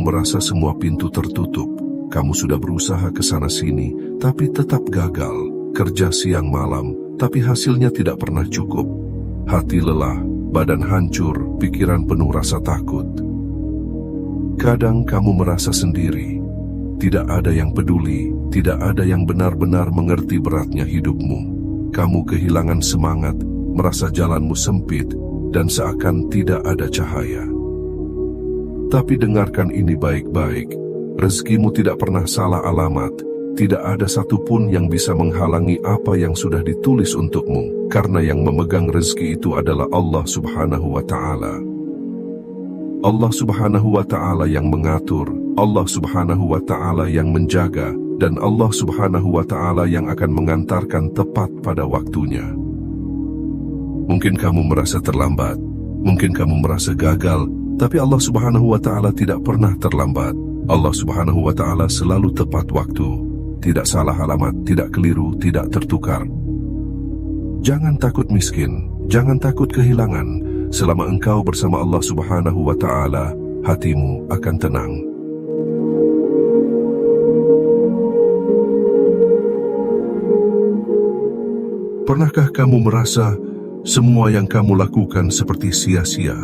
merasa semua pintu tertutup. Kamu sudah berusaha ke sana sini, tapi tetap gagal. Kerja siang malam, tapi hasilnya tidak pernah cukup. Hati lelah, badan hancur, pikiran penuh rasa takut. Kadang kamu merasa sendiri. Tidak ada yang peduli, tidak ada yang benar-benar mengerti beratnya hidupmu. Kamu kehilangan semangat, merasa jalanmu sempit, dan seakan tidak ada cahaya. Tapi dengarkan ini baik-baik, rezekimu tidak pernah salah alamat. Tidak ada satupun yang bisa menghalangi apa yang sudah ditulis untukmu, karena yang memegang rezeki itu adalah Allah Subhanahu wa Ta'ala. Allah Subhanahu wa Ta'ala yang mengatur, Allah Subhanahu wa Ta'ala yang menjaga, dan Allah Subhanahu wa Ta'ala yang akan mengantarkan tepat pada waktunya. Mungkin kamu merasa terlambat, mungkin kamu merasa gagal, tapi Allah Subhanahu wa Ta'ala tidak pernah terlambat. Allah Subhanahu wa Ta'ala selalu tepat waktu, tidak salah alamat, tidak keliru, tidak tertukar. Jangan takut miskin, jangan takut kehilangan. Selama engkau bersama Allah Subhanahu wa Ta'ala, hatimu akan tenang. Pernahkah kamu merasa semua yang kamu lakukan seperti sia-sia?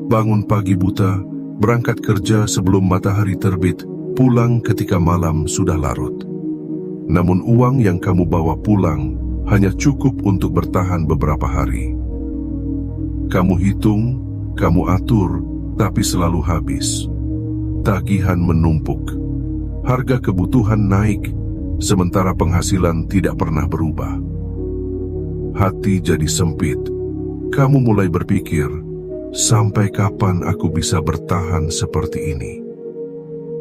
Bangun pagi buta, berangkat kerja sebelum matahari terbit, pulang ketika malam sudah larut. Namun uang yang kamu bawa pulang hanya cukup untuk bertahan beberapa hari. Kamu hitung, kamu atur, tapi selalu habis. Tagihan menumpuk. Harga kebutuhan naik, sementara penghasilan tidak pernah berubah. Hati jadi sempit. Kamu mulai berpikir, sampai kapan aku bisa bertahan seperti ini?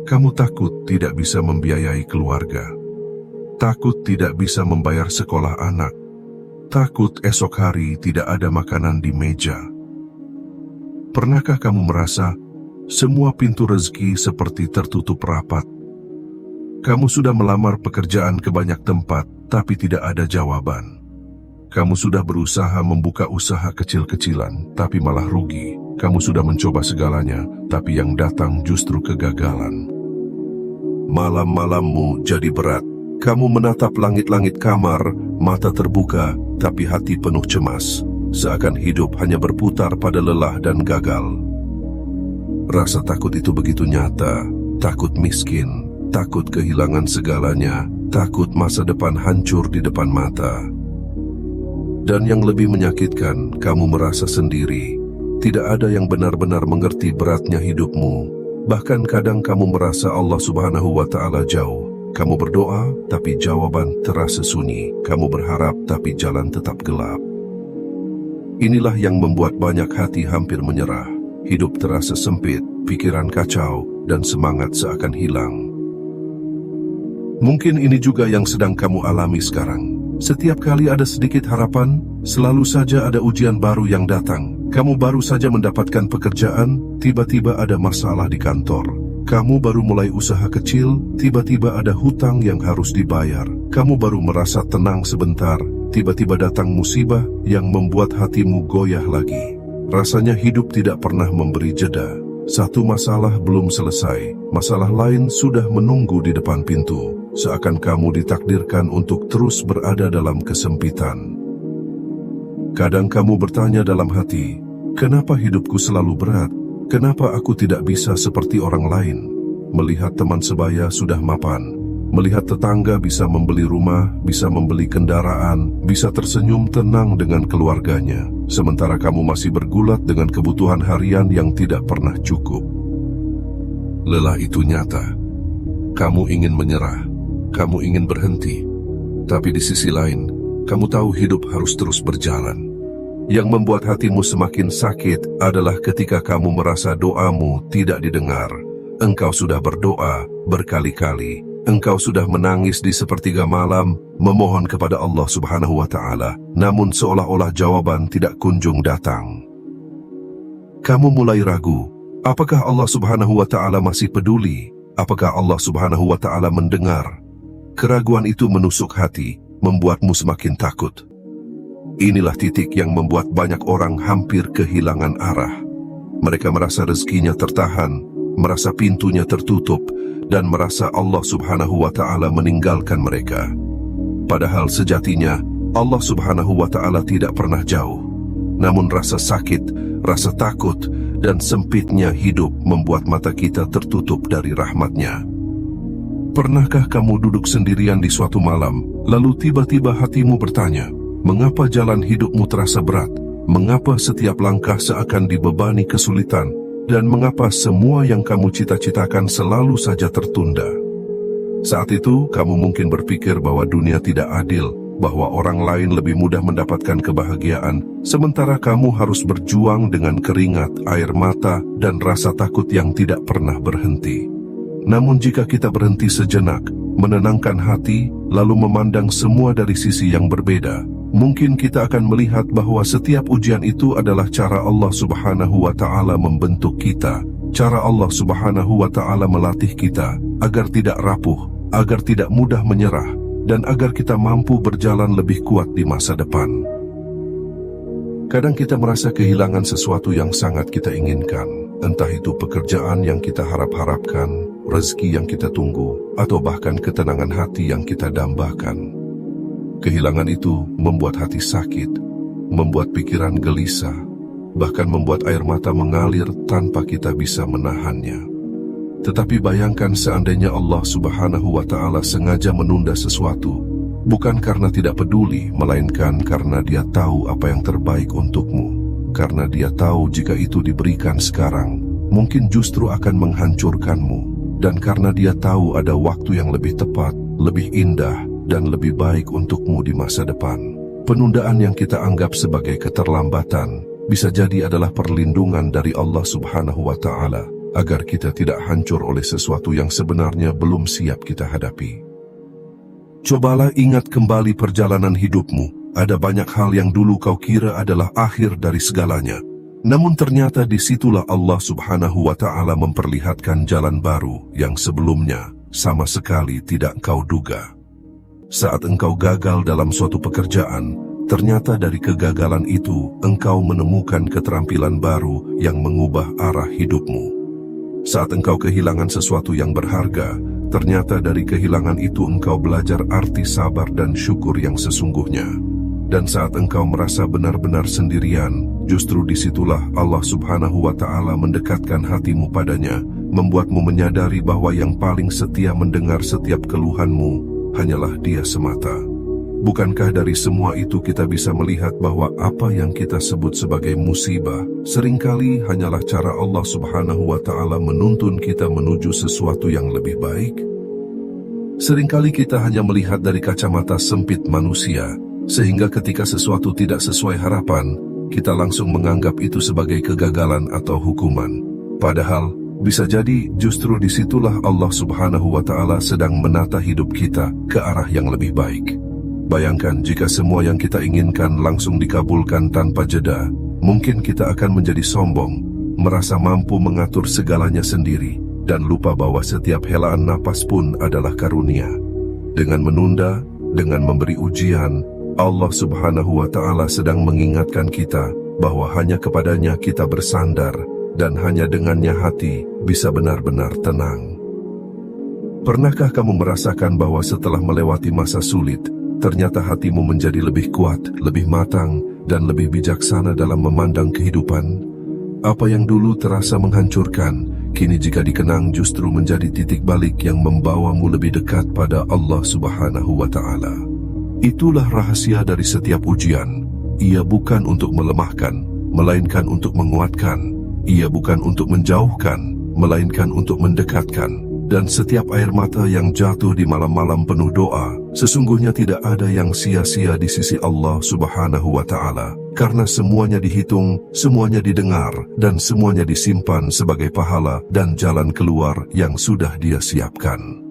Kamu takut tidak bisa membiayai keluarga. Takut tidak bisa membayar sekolah anak. Takut esok hari tidak ada makanan di meja. Pernahkah kamu merasa semua pintu rezeki seperti tertutup rapat? Kamu sudah melamar pekerjaan ke banyak tempat, tapi tidak ada jawaban. Kamu sudah berusaha membuka usaha kecil-kecilan, tapi malah rugi. Kamu sudah mencoba segalanya, tapi yang datang justru kegagalan. Malam-malammu jadi berat. Kamu menatap langit-langit kamar, mata terbuka, tapi hati penuh cemas. Seakan hidup hanya berputar pada lelah dan gagal. Rasa takut itu begitu nyata. Takut miskin, takut kehilangan segalanya, takut masa depan hancur di depan mata. Dan yang lebih menyakitkan, kamu merasa sendiri. Tidak ada yang benar-benar mengerti beratnya hidupmu. Bahkan kadang kamu merasa Allah Subhanahu wa Ta'ala jauh. Kamu berdoa, tapi jawaban terasa sunyi. Kamu berharap, tapi jalan tetap gelap. Inilah yang membuat banyak hati hampir menyerah. Hidup terasa sempit, pikiran kacau, dan semangat seakan hilang. Mungkin ini juga yang sedang kamu alami sekarang. Setiap kali ada sedikit harapan, selalu saja ada ujian baru yang datang. Kamu baru saja mendapatkan pekerjaan, tiba-tiba ada masalah di kantor. Kamu baru mulai usaha kecil, tiba-tiba ada hutang yang harus dibayar. Kamu baru merasa tenang sebentar, tiba-tiba datang musibah yang membuat hatimu goyah lagi. Rasanya hidup tidak pernah memberi jeda. Satu masalah belum selesai, masalah lain sudah menunggu di depan pintu. Seakan kamu ditakdirkan untuk terus berada dalam kesempitan. Kadang kamu bertanya dalam hati, kenapa hidupku selalu berat? Kenapa aku tidak bisa seperti orang lain? Melihat teman sebaya sudah mapan, melihat tetangga bisa membeli rumah, bisa membeli kendaraan, bisa tersenyum tenang dengan keluarganya, sementara kamu masih bergulat dengan kebutuhan harian yang tidak pernah cukup. Lelah itu nyata. Kamu ingin menyerah, kamu ingin berhenti, tapi di sisi lain, kamu tahu hidup harus terus berjalan. Yang membuat hatimu semakin sakit adalah ketika kamu merasa doamu tidak didengar. Engkau sudah berdoa berkali-kali. Engkau sudah menangis di sepertiga malam, memohon kepada Allah Subhanahu wa Ta'ala, namun seolah-olah jawaban tidak kunjung datang. Kamu mulai ragu, apakah Allah Subhanahu wa Ta'ala masih peduli? Apakah Allah Subhanahu wa Ta'ala mendengar? Keraguan itu menusuk hati, membuatmu semakin takut. Inilah titik yang membuat banyak orang hampir kehilangan arah. Mereka merasa rezekinya tertahan, merasa pintunya tertutup, dan merasa Allah Subhanahu wa Ta'ala meninggalkan mereka. Padahal sejatinya Allah Subhanahu wa Ta'ala tidak pernah jauh. Namun rasa sakit, rasa takut, dan sempitnya hidup membuat mata kita tertutup dari rahmat-Nya. Pernahkah kamu duduk sendirian di suatu malam, lalu tiba-tiba hatimu bertanya, mengapa jalan hidupmu terasa berat? Mengapa setiap langkah seakan dibebani kesulitan? Dan mengapa semua yang kamu cita-citakan selalu saja tertunda? Saat itu, kamu mungkin berpikir bahwa dunia tidak adil, bahwa orang lain lebih mudah mendapatkan kebahagiaan, sementara kamu harus berjuang dengan keringat, air mata, dan rasa takut yang tidak pernah berhenti. Namun jika kita berhenti sejenak, menenangkan hati, lalu memandang semua dari sisi yang berbeda, mungkin kita akan melihat bahwa setiap ujian itu adalah cara Allah Subhanahu wa Ta'ala membentuk kita, cara Allah Subhanahu wa Ta'ala melatih kita agar tidak rapuh, agar tidak mudah menyerah, dan agar kita mampu berjalan lebih kuat di masa depan. Kadang kita merasa kehilangan sesuatu yang sangat kita inginkan, entah itu pekerjaan yang kita harap-harapkan, rezeki yang kita tunggu, atau bahkan ketenangan hati yang kita dambakan. Kehilangan itu membuat hati sakit, membuat pikiran gelisah, bahkan membuat air mata mengalir tanpa kita bisa menahannya. Tetapi bayangkan seandainya Allah Subhanahu wa Ta'ala sengaja menunda sesuatu, bukan karena tidak peduli, melainkan karena Dia tahu apa yang terbaik untukmu. Karena Dia tahu jika itu diberikan sekarang, mungkin justru akan menghancurkanmu. Dan karena Dia tahu ada waktu yang lebih tepat, lebih indah, dan lebih baik untukmu di masa depan. Penundaan yang kita anggap sebagai keterlambatan bisa jadi adalah perlindungan dari Allah Subhanahu wa Ta'ala agar kita tidak hancur oleh sesuatu yang sebenarnya belum siap kita hadapi. Cobalah ingat kembali perjalanan hidupmu. Ada banyak hal yang dulu kau kira adalah akhir dari segalanya. Namun ternyata disitulah Allah Subhanahu wa Ta'ala memperlihatkan jalan baru yang sebelumnya sama sekali tidak kau duga. Saat engkau gagal dalam suatu pekerjaan, ternyata dari kegagalan itu engkau menemukan keterampilan baru yang mengubah arah hidupmu. Saat engkau kehilangan sesuatu yang berharga, ternyata dari kehilangan itu engkau belajar arti sabar dan syukur yang sesungguhnya. Dan saat engkau merasa benar-benar sendirian, justru disitulah Allah Subhanahu wa Ta'ala mendekatkan hatimu padanya, membuatmu menyadari bahwa yang paling setia mendengar setiap keluhanmu hanyalah Dia semata. Bukankah dari semua itu kita bisa melihat bahwa apa yang kita sebut sebagai musibah seringkali hanyalah cara Allah Subhanahu wa Ta'ala menuntun kita menuju sesuatu yang lebih baik? Seringkali kita hanya melihat dari kacamata sempit manusia, sehingga ketika sesuatu tidak sesuai harapan, kita langsung menganggap itu sebagai kegagalan atau hukuman. Padahal bisa jadi justru disitulah Allah Subhanahu wa Ta'ala sedang menata hidup kita ke arah yang lebih baik. Bayangkan jika semua yang kita inginkan langsung dikabulkan tanpa jeda, mungkin kita akan menjadi sombong, merasa mampu mengatur segalanya sendiri, dan lupa bahwa setiap helaan napas pun adalah karunia. Dengan menunda, dengan memberi ujian, Allah Subhanahu wa Ta'ala sedang mengingatkan kita bahwa hanya kepadanya kita bersandar, dan hanya dengannya hati bisa benar-benar tenang. Pernahkah kamu merasakan bahwa setelah melewati masa sulit, ternyata hatimu menjadi lebih kuat, lebih matang, dan lebih bijaksana dalam memandang kehidupan? Apa yang dulu terasa menghancurkan, kini jika dikenang justru menjadi titik balik yang membawamu lebih dekat pada Allah Subhanahu wa Ta'ala. Itulah rahasia dari setiap ujian. Ia bukan untuk melemahkan, melainkan untuk menguatkan. Ia bukan untuk menjauhkan, melainkan untuk mendekatkan. Dan setiap air mata yang jatuh di malam-malam penuh doa, sesungguhnya tidak ada yang sia-sia di sisi Allah Subhanahu wa Ta'ala, karena semuanya dihitung, semuanya didengar, dan semuanya disimpan sebagai pahala dan jalan keluar yang sudah Dia siapkan.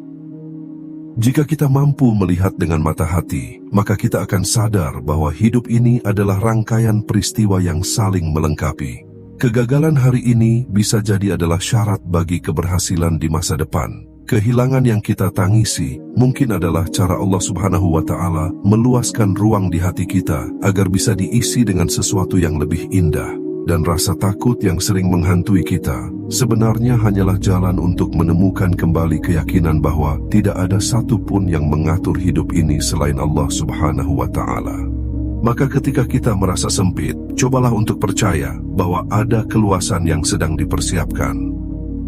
Jika kita mampu melihat dengan mata hati, maka kita akan sadar bahwa hidup ini adalah rangkaian peristiwa yang saling melengkapi. Kegagalan hari ini bisa jadi adalah syarat bagi keberhasilan di masa depan. Kehilangan yang kita tangisi mungkin adalah cara Allah Subhanahu wa Ta'ala meluaskan ruang di hati kita agar bisa diisi dengan sesuatu yang lebih indah. dan rasa takut yang sering menghantui kita sebenarnya hanyalah jalan untuk menemukan kembali keyakinan bahwa tidak ada satupun yang mengatur hidup ini selain Allah Subhanahu wa Ta'ala. Maka ketika kita merasa sempit, cobalah untuk percaya bahwa ada keluasan yang sedang dipersiapkan.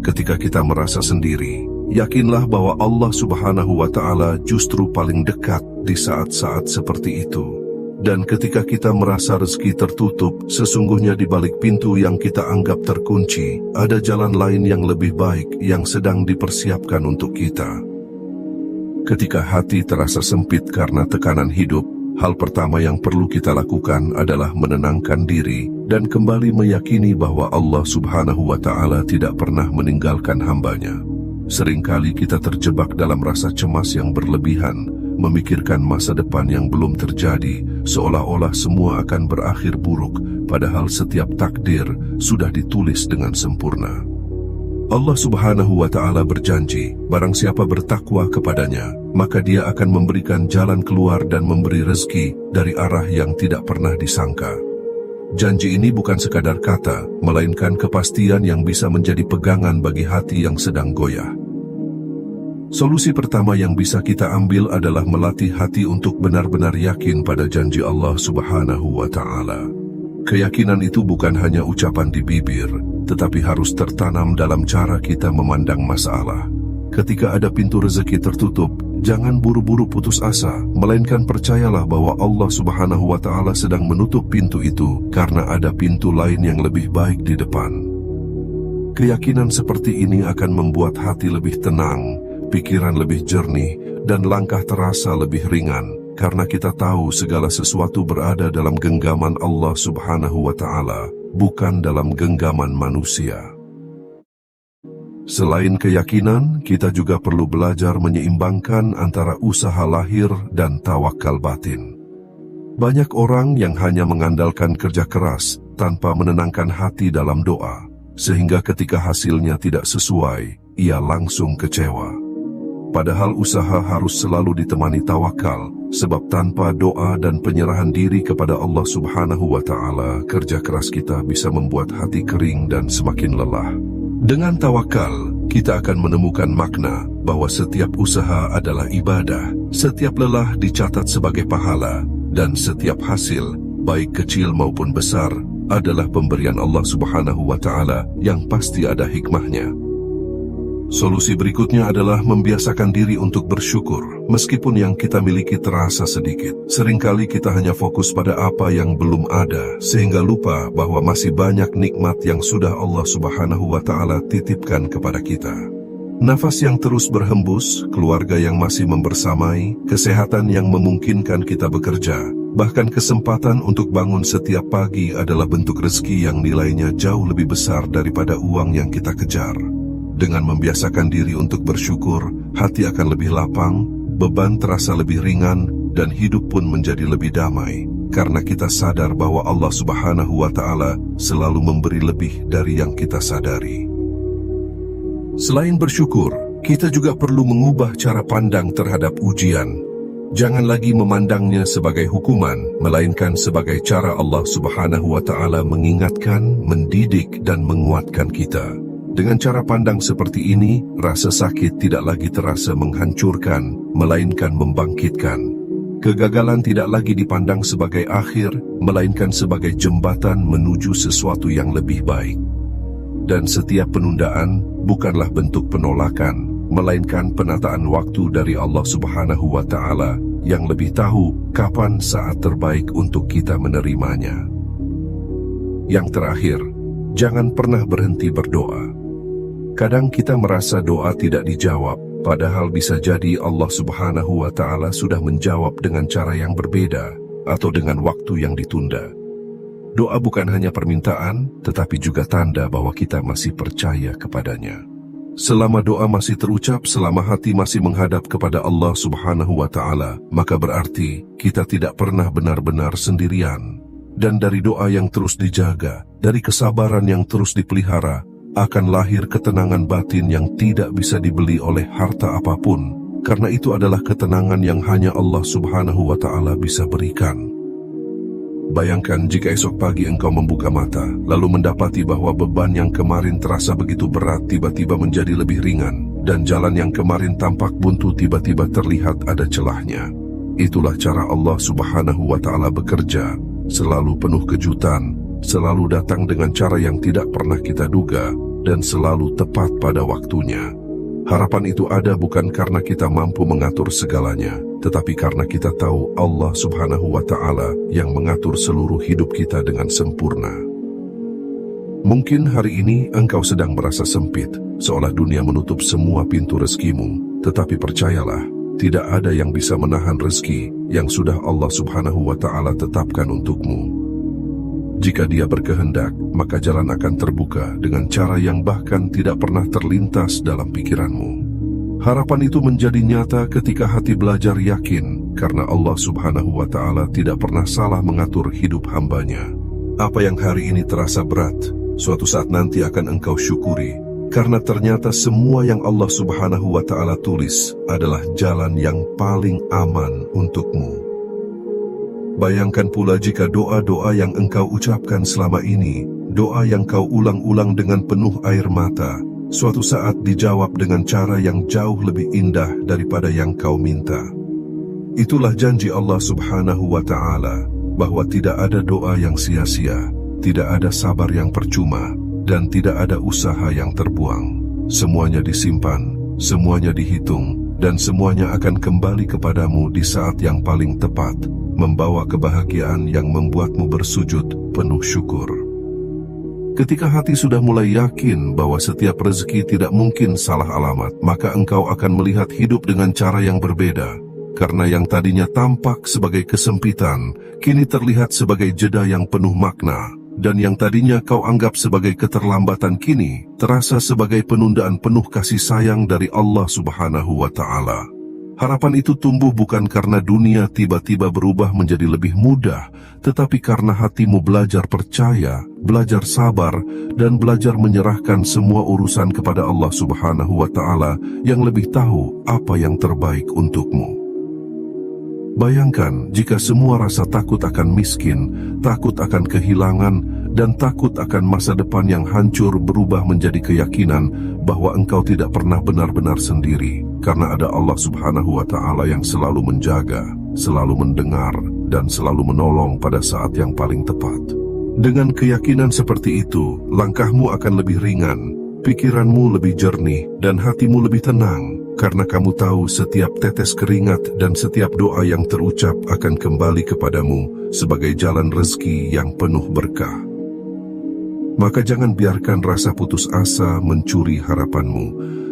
Ketika kita merasa sendiri, yakinlah bahwa Allah Subhanahu wa Ta'ala justru paling dekat di saat-saat seperti itu. Dan ketika kita merasa rezeki tertutup, sesungguhnya di balik pintu yang kita anggap terkunci, ada jalan lain yang lebih baik yang sedang dipersiapkan untuk kita. Ketika hati terasa sempit karena tekanan hidup, hal pertama yang perlu kita lakukan adalah menenangkan diri dan kembali meyakini bahwa Allah Subhanahu wa Ta'ala tidak pernah meninggalkan hambanya. Seringkali kita terjebak dalam rasa cemas yang berlebihan, memikirkan masa depan yang belum terjadi, seolah-olah semua akan berakhir buruk, padahal setiap takdir sudah ditulis dengan sempurna. Allah Subhanahu wa Ta'ala berjanji, barang siapa bertakwa kepadanya, maka dia akan memberikan jalan keluar dan memberi rezeki dari arah yang tidak pernah disangka. Janji ini bukan sekadar kata, melainkan kepastian yang bisa menjadi pegangan bagi hati yang sedang goyah. Solusi pertama yang bisa kita ambil adalah melatih hati untuk benar-benar yakin pada janji Allah Subhanahu wa Ta'ala. Keyakinan itu bukan hanya ucapan di bibir, tetapi harus tertanam dalam cara kita memandang masalah. Ketika ada pintu rezeki tertutup, jangan buru-buru putus asa, melainkan percayalah bahwa Allah Subhanahu wa Ta'ala sedang menutup pintu itu karena ada pintu lain yang lebih baik di depan. Keyakinan seperti ini akan membuat hati lebih tenang, pikiran lebih jernih, dan langkah terasa lebih ringan, karena kita tahu segala sesuatu berada dalam genggaman Allah Subhanahu wa Ta'ala, bukan dalam genggaman manusia. Selain keyakinan, kita juga perlu belajar menyeimbangkan antara usaha lahir dan tawakal batin. Banyak orang yang hanya mengandalkan kerja keras tanpa menenangkan hati dalam doa, sehingga ketika hasilnya tidak sesuai, ia langsung kecewa. Padahal usaha harus selalu ditemani tawakal, sebab tanpa doa dan penyerahan diri kepada Allah Subhanahu wa Ta'ala, kerja keras kita bisa membuat hati kering dan semakin lelah. Dengan tawakal, kita akan menemukan makna bahwa setiap usaha adalah ibadah, setiap lelah dicatat sebagai pahala, dan setiap hasil, baik kecil maupun besar, adalah pemberian Allah Subhanahu wa Ta'ala yang pasti ada hikmahnya. Solusi berikutnya adalah membiasakan diri untuk bersyukur, meskipun yang kita miliki terasa sedikit. Seringkali kita hanya fokus pada apa yang belum ada, sehingga lupa bahwa masih banyak nikmat yang sudah Allah Subhanahu wa Ta'ala titipkan kepada kita. Nafas yang terus berhembus, keluarga yang masih membersamai, kesehatan yang memungkinkan kita bekerja, bahkan kesempatan untuk bangun setiap pagi adalah bentuk rezeki yang nilainya jauh lebih besar daripada uang yang kita kejar. Dengan membiasakan diri untuk bersyukur, hati akan lebih lapang, beban terasa lebih ringan, dan hidup pun menjadi lebih damai. Karena kita sadar bahwa Allah Subhanahu wa Ta'ala selalu memberi lebih dari yang kita sadari. Selain bersyukur, kita juga perlu mengubah cara pandang terhadap ujian. Jangan lagi memandangnya sebagai hukuman, melainkan sebagai cara Allah Subhanahu wa Ta'ala mengingatkan, mendidik, dan menguatkan kita. Dengan cara pandang seperti ini, rasa sakit tidak lagi terasa menghancurkan, melainkan membangkitkan. Kegagalan tidak lagi dipandang sebagai akhir, melainkan sebagai jembatan menuju sesuatu yang lebih baik. Dan setiap penundaan bukanlah bentuk penolakan, melainkan penataan waktu dari Allah Subhanahu wa Ta'ala yang lebih tahu kapan saat terbaik untuk kita menerimanya. Yang terakhir, jangan pernah berhenti berdoa. Kadang kita merasa doa tidak dijawab, padahal bisa jadi Allah Subhanahu wa Ta'ala sudah menjawab dengan cara yang berbeda atau dengan waktu yang ditunda. Doa bukan hanya permintaan, tetapi juga tanda bahwa kita masih percaya kepadanya. Selama doa masih terucap, selama hati masih menghadap kepada Allah Subhanahu wa Ta'ala, maka berarti kita tidak pernah benar-benar sendirian. Dan dari doa yang terus dijaga, dari kesabaran yang terus dipelihara, akan lahir ketenangan batin yang tidak bisa dibeli oleh harta apapun, karena itu adalah ketenangan yang hanya Allah Subhanahu wa Ta'ala bisa berikan. Bayangkan jika esok pagi engkau membuka mata, lalu mendapati bahwa beban yang kemarin terasa begitu berat tiba-tiba menjadi lebih ringan, dan jalan yang kemarin tampak buntu tiba-tiba terlihat ada celahnya. Itulah cara Allah Subhanahu wa Ta'ala bekerja, selalu penuh kejutan, selalu datang dengan cara yang tidak pernah kita duga, dan selalu tepat pada waktunya. Harapan itu ada bukan karena kita mampu mengatur segalanya, tetapi karena kita tahu Allah Subhanahu wa Ta'ala yang mengatur seluruh hidup kita dengan sempurna. Mungkin hari ini engkau sedang merasa sempit, seolah dunia menutup semua pintu rezekimu, tetapi percayalah, tidak ada yang bisa menahan rezeki yang sudah Allah Subhanahu wa Ta'ala tetapkan untukmu. Jika Dia berkehendak, maka jalan akan terbuka dengan cara yang bahkan tidak pernah terlintas dalam pikiranmu. Harapan itu menjadi nyata ketika hati belajar yakin, karena Allah Subhanahu wa Ta'ala tidak pernah salah mengatur hidup hambanya. Apa yang hari ini terasa berat, suatu saat nanti akan engkau syukuri, karena ternyata semua yang Allah Subhanahu wa Ta'ala tulis adalah jalan yang paling aman untukmu. Bayangkan pula jika doa-doa yang engkau ucapkan selama ini, doa yang kau ulang-ulang dengan penuh air mata, suatu saat dijawab dengan cara yang jauh lebih indah daripada yang kau minta. Itulah janji Allah Subhanahu wa Ta'ala, bahwa tidak ada doa yang sia-sia, tidak ada sabar yang percuma, dan tidak ada usaha yang terbuang. Semuanya disimpan, semuanya dihitung, dan semuanya akan kembali kepadamu di saat yang paling tepat, membawa kebahagiaan yang membuatmu bersujud penuh syukur. Ketika hati sudah mulai yakin bahwa setiap rezeki tidak mungkin salah alamat, maka engkau akan melihat hidup dengan cara yang berbeda. Karena yang tadinya tampak sebagai kesempitan, kini terlihat sebagai jeda yang penuh makna. Dan yang tadinya kau anggap sebagai keterlambatan kini, terasa sebagai penundaan penuh kasih sayang dari Allah Subhanahu wa Ta'ala. Harapan itu tumbuh bukan karena dunia tiba-tiba berubah menjadi lebih mudah, tetapi karena hatimu belajar percaya, belajar sabar, dan belajar menyerahkan semua urusan kepada Allah Subhanahu wa Ta'ala yang lebih tahu apa yang terbaik untukmu. Bayangkan jika semua rasa takut akan miskin, takut akan kehilangan, dan takut akan masa depan yang hancur berubah menjadi keyakinan bahwa engkau tidak pernah benar-benar sendiri, karena ada Allah Subhanahu wa Ta'ala yang selalu menjaga, selalu mendengar, dan selalu menolong pada saat yang paling tepat. Dengan keyakinan seperti itu, langkahmu akan lebih ringan, pikiranmu lebih jernih, dan hatimu lebih tenang, karena kamu tahu setiap tetes keringat dan setiap doa yang terucap akan kembali kepadamu sebagai jalan rezeki yang penuh berkah. Maka jangan biarkan rasa putus asa mencuri harapanmu,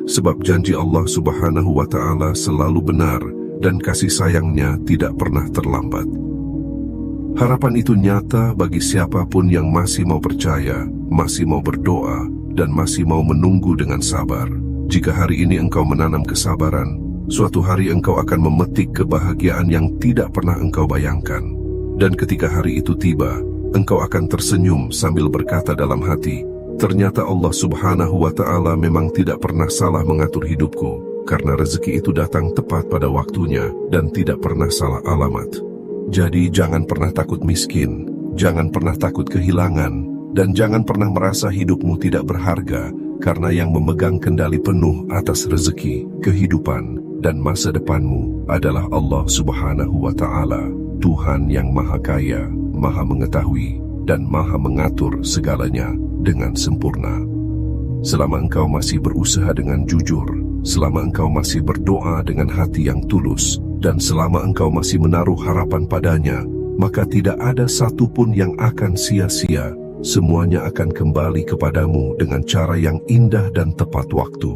sebab janji Allah Subhanahu wa Ta'ala selalu benar dan kasih sayangnya tidak pernah terlambat. Harapan itu nyata bagi siapapun yang masih mau percaya, masih mau berdoa, dan masih mau menunggu dengan sabar. Jika hari ini engkau menanam kesabaran, suatu hari engkau akan memetik kebahagiaan yang tidak pernah engkau bayangkan. Dan ketika hari itu tiba, engkau akan tersenyum sambil berkata dalam hati, ternyata Allah Subhanahu wa Ta'ala memang tidak pernah salah mengatur hidupku, karena rezeki itu datang tepat pada waktunya dan tidak pernah salah alamat. Jadi jangan pernah takut miskin, jangan pernah takut kehilangan, dan jangan pernah merasa hidupmu tidak berharga, karena yang memegang kendali penuh atas rezeki, kehidupan, dan masa depanmu adalah Allah Subhanahu wa Ta'ala, Tuhan yang Maha Kaya, Maha Mengetahui, dan Maha Mengatur segalanya dengan sempurna. Selama engkau masih berusaha dengan jujur, selama engkau masih berdoa dengan hati yang tulus, dan selama engkau masih menaruh harapan padanya, maka tidak ada satupun yang akan sia-sia. Semuanya akan kembali kepadamu dengan cara yang indah dan tepat waktu.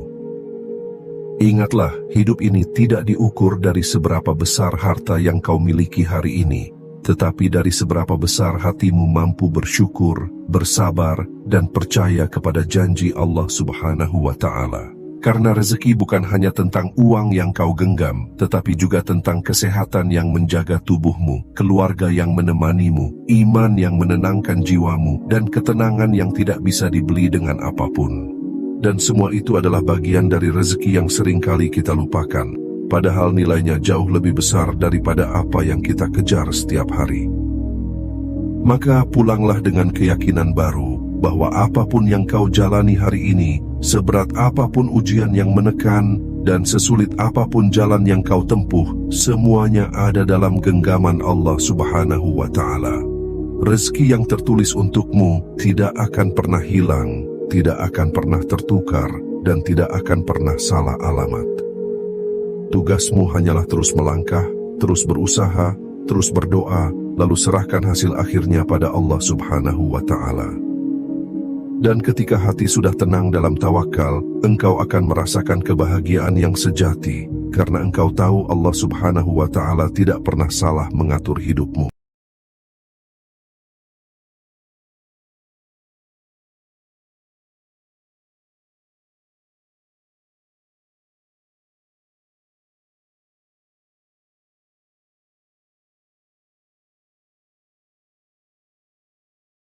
Ingatlah, hidup ini tidak diukur dari seberapa besar harta yang kau miliki hari ini, tetapi dari seberapa besar hatimu mampu bersyukur, bersabar, dan percaya kepada janji Allah Subhanahu wa Ta'ala. Karena rezeki bukan hanya tentang uang yang kau genggam, tetapi juga tentang kesehatan yang menjaga tubuhmu, keluarga yang menemanimu, iman yang menenangkan jiwamu, dan ketenangan yang tidak bisa dibeli dengan apapun. Dan semua itu adalah bagian dari rezeki yang seringkali kita lupakan, padahal nilainya jauh lebih besar daripada apa yang kita kejar setiap hari. Maka pulanglah dengan keyakinan baru bahwa apapun yang kau jalani hari ini, seberat apapun ujian yang menekan, dan sesulit apapun jalan yang kau tempuh, semuanya ada dalam genggaman Allah Subhanahu wa Ta'ala. Rezeki yang tertulis untukmu tidak akan pernah hilang, tidak akan pernah tertukar, dan tidak akan pernah salah alamat. Tugasmu hanyalah terus melangkah, terus berusaha, terus berdoa, lalu serahkan hasil akhirnya pada Allah Subhanahu wa Ta'ala. Dan ketika hati sudah tenang dalam tawakal, engkau akan merasakan kebahagiaan yang sejati, karena engkau tahu Allah Subhanahu wa Ta'ala tidak pernah salah mengatur hidupmu.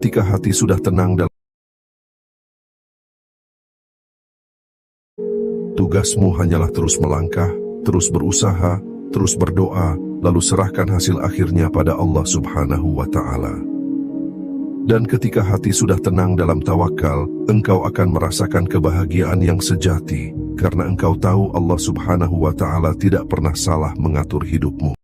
Ketika hati sudah tenang dalam tugasmu hanyalah terus melangkah, terus berusaha, terus berdoa, lalu serahkan hasil akhirnya pada Allah Subhanahu wa Ta'ala. Dan ketika hati sudah tenang dalam tawakal, engkau akan merasakan kebahagiaan yang sejati, karena engkau tahu Allah Subhanahu wa Ta'ala tidak pernah salah mengatur hidupmu.